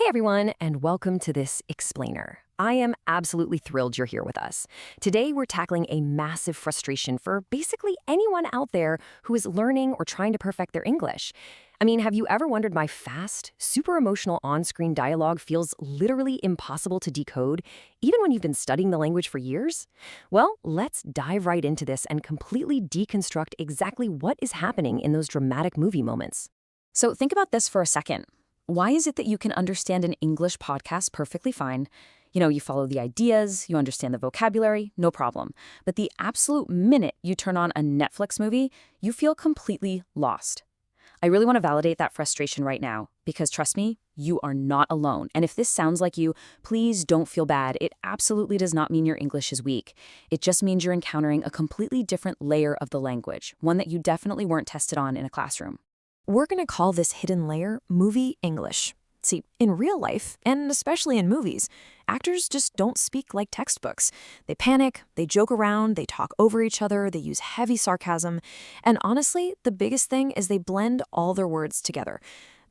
Hey everyone, and welcome to this explainer. I am absolutely thrilled you're here with us. Today we're tackling a massive frustration for basically anyone out there who is learning or trying to perfect their English. I mean, have you ever wondered why fast, super emotional on-screen dialogue feels literally impossible to decode, even when you've been studying the language for years? Well, let's dive right into this and completely deconstruct exactly what is happening in those dramatic movie moments. So think about this for a second. Why is it that you can understand an English podcast perfectly fine? You follow the ideas, you understand the vocabulary, no problem. But the absolute minute you turn on a Netflix movie, you feel completely lost. I really want to validate that frustration right now, because trust me, you are not alone. And if this sounds like you, please don't feel bad. It absolutely does not mean your English is weak. It just means you're encountering a completely different layer of the language, one that you definitely weren't tested on in a classroom. We're going to call this hidden layer movie English. See, in real life, and especially in movies, actors just don't speak like textbooks. They panic, they joke around, they talk over each other, they use heavy sarcasm, and honestly, the biggest thing is they blend all their words together.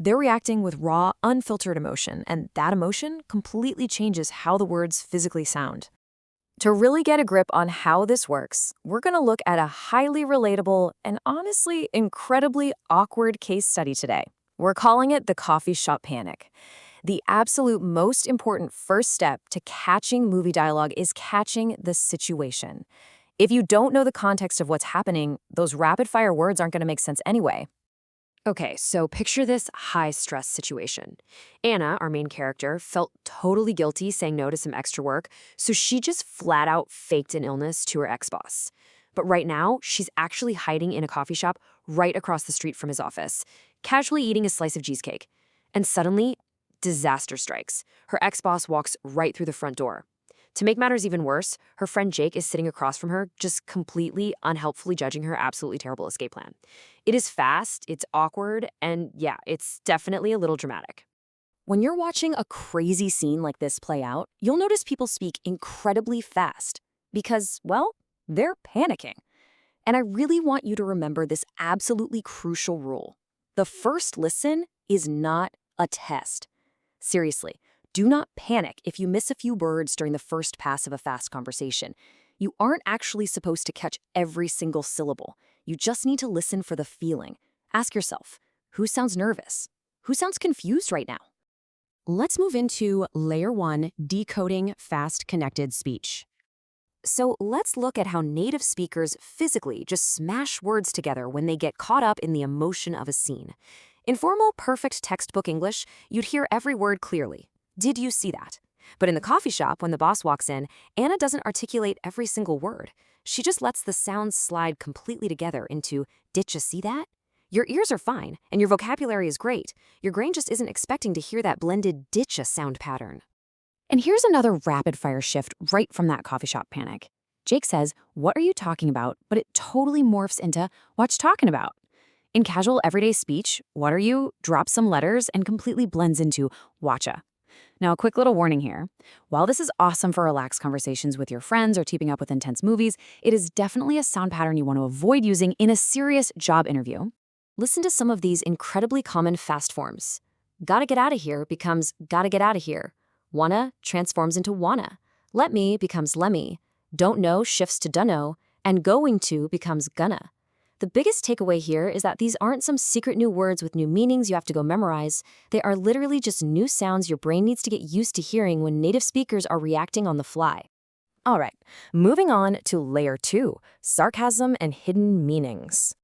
They're reacting with raw, unfiltered emotion, and that emotion completely changes how the words physically sound. To really get a grip on how this works, we're going to look at a highly relatable and honestly incredibly awkward case study today. We're calling it the coffee shop panic. The absolute most important first step to catching movie dialogue is catching the situation. If you don't know the context of what's happening, those rapid-fire words aren't going to make sense anyway. Okay, so picture this high-stress situation. Anna, our main character, felt totally guilty saying no to some extra work, so she just flat out faked an illness to her ex-boss. But right now, she's actually hiding in a coffee shop right across the street from his office, casually eating a slice of cheesecake. And suddenly, disaster strikes. Her ex-boss walks right through the front door. To make matters even worse, her friend Jake is sitting across from her, just completely unhelpfully judging her absolutely terrible escape plan. It is fast, it's awkward, and yeah, it's definitely a little dramatic. When you're watching a crazy scene like this play out, you'll notice people speak incredibly fast because, well, they're panicking. And I really want you to remember this absolutely crucial rule. The first listen is not a test. Seriously, do not panic if you miss a few words during the first pass of a fast conversation. You aren't actually supposed to catch every single syllable. You just need to listen for the feeling. Ask yourself, who sounds nervous? Who sounds confused right now? Let's move into Layer 1, decoding fast connected speech. So let's look at how native speakers physically just smash words together when they get caught up in the emotion of a scene. In formal, perfect textbook English, you'd hear every word clearly. Did you see that? But in the coffee shop, when the boss walks in, Anna doesn't articulate every single word. She just lets the sounds slide completely together into, did you see that? Your ears are fine, and your vocabulary is great. Your brain just isn't expecting to hear that blended ditcha sound pattern. And here's another rapid-fire shift right from that coffee shop panic. Jake says, "What are you talking about?" But it totally morphs into, "What's talking about?" In casual everyday speech, "what are you?" drops some letters and completely blends into "watcha." Now, a quick little warning here. While this is awesome for relaxed conversations with your friends or keeping up with intense movies, it is definitely a sound pattern you want to avoid using in a serious job interview. Listen to some of these incredibly common fast forms. Gotta get out of here becomes gotta get out of here. Wanna transforms into wanna. Let me becomes lemmy. Don't know shifts to dunno. And going to becomes gonna. The biggest takeaway here is that these aren't some secret new words with new meanings you have to go memorize. They are literally just new sounds your brain needs to get used to hearing when native speakers are reacting on the fly. All right, moving on to Layer 2, sarcasm and hidden meanings.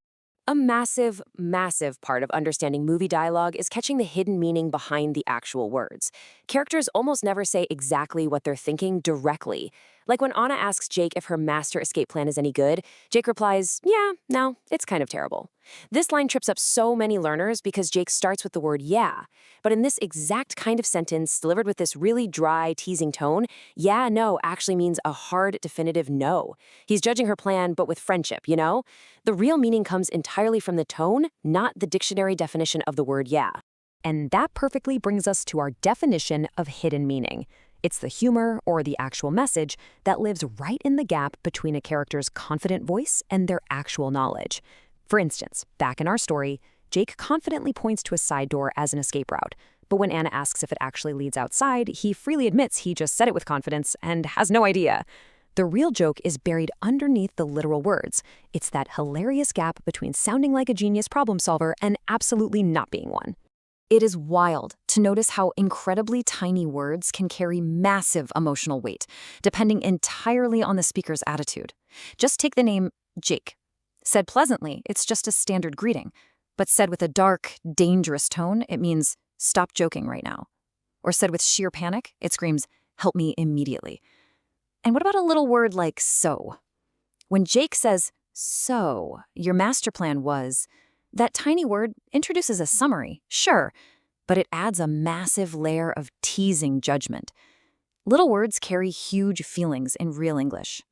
A massive, massive part of understanding movie dialogue is catching the hidden meaning behind the actual words. Characters almost never say exactly what they're thinking directly. Like when Anna asks Jake if her master escape plan is any good, Jake replies, "Yeah, no, it's kind of terrible." This line trips up so many learners because Jake starts with the word yeah. But in this exact kind of sentence, delivered with this really dry, teasing tone, yeah, no actually means a hard, definitive no. He's judging her plan, but with friendship, you know? The real meaning comes entirely from the tone, not the dictionary definition of the word yeah. And that perfectly brings us to our definition of hidden meaning. It's the humor, or the actual message, that lives right in the gap between a character's confident voice and their actual knowledge. For instance, back in our story, Jake confidently points to a side door as an escape route, But when Anna asks if it actually leads outside, he freely admits he just said it with confidence and has no idea. The real joke is buried underneath the literal words. It's that hilarious gap between sounding like a genius problem solver and absolutely not being one. It is wild to notice how incredibly tiny words can carry massive emotional weight, depending entirely on the speaker's attitude. Just take the name Jake. Said pleasantly, it's just a standard greeting. But said with a dark, dangerous tone, it means, stop joking right now. Or said with sheer panic, it screams, help me immediately. And what about a little word like so? When Jake says, so, your master plan was, that tiny word introduces a summary, sure, but it adds a massive layer of teasing judgment. Little words carry huge feelings in real English.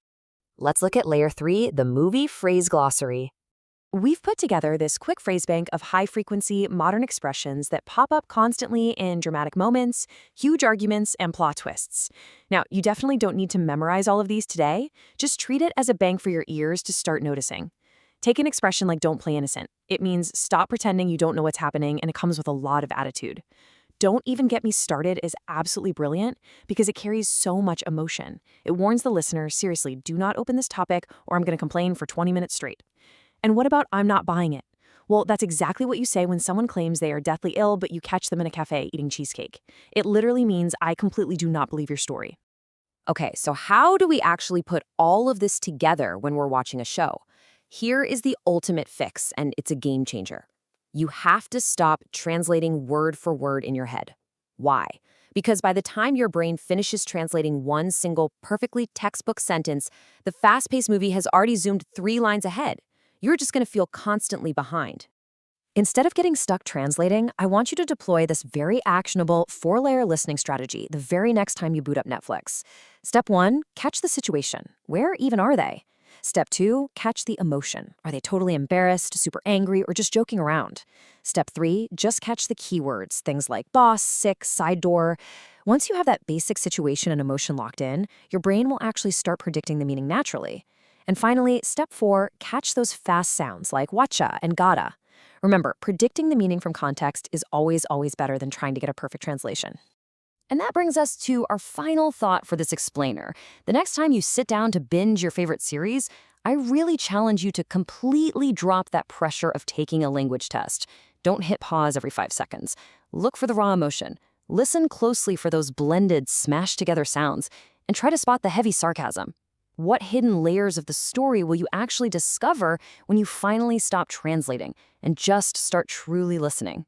Let's look at layer 3, the movie phrase glossary. We've put together this quick phrase bank of high-frequency modern expressions that pop up constantly in dramatic moments, huge arguments, and plot twists. Now, you definitely don't need to memorize all of these today. Just treat it as a bank for your ears to start noticing. Take an expression like don't play innocent. It means stop pretending you don't know what's happening, and it comes with a lot of attitude. Don't even get me started is absolutely brilliant because it carries so much emotion. It warns the listener, seriously, do not open this topic or I'm going to complain for 20 minutes straight. And what about I'm not buying it? Well, that's exactly what you say when someone claims they are deathly ill, but you catch them in a cafe eating cheesecake. It literally means I completely do not believe your story. Okay, so how do we actually put all of this together when we're watching a show? Here is the ultimate fix, and it's a game changer. You have to stop translating word for word in your head. Why? Because by the time your brain finishes translating one single perfectly textbook sentence, the fast-paced movie has already zoomed 3 lines ahead. You're just going to feel constantly behind. Instead of getting stuck translating, I want you to deploy this very actionable 4-layer listening strategy the very next time you boot up Netflix. Step 1, catch the situation. Where even are they? Step 2, catch the emotion. Are they totally embarrassed, super angry, or just joking around? Step 3, just catch the keywords, things like boss, sick, side door. Once you have that basic situation and emotion locked in, your brain will actually start predicting the meaning naturally. And finally, step 4, catch those fast sounds like watcha and gotta. Remember, predicting the meaning from context is always better than trying to get a perfect translation. And that brings us to our final thought for this explainer. The next time you sit down to binge your favorite series, I really challenge you to completely drop that pressure of taking a language test. Don't hit pause every 5 seconds. Look for the raw emotion. Listen closely for those blended, smashed together sounds, and try to spot the heavy sarcasm. What hidden layers of the story will you actually discover when you finally stop translating and just start truly listening?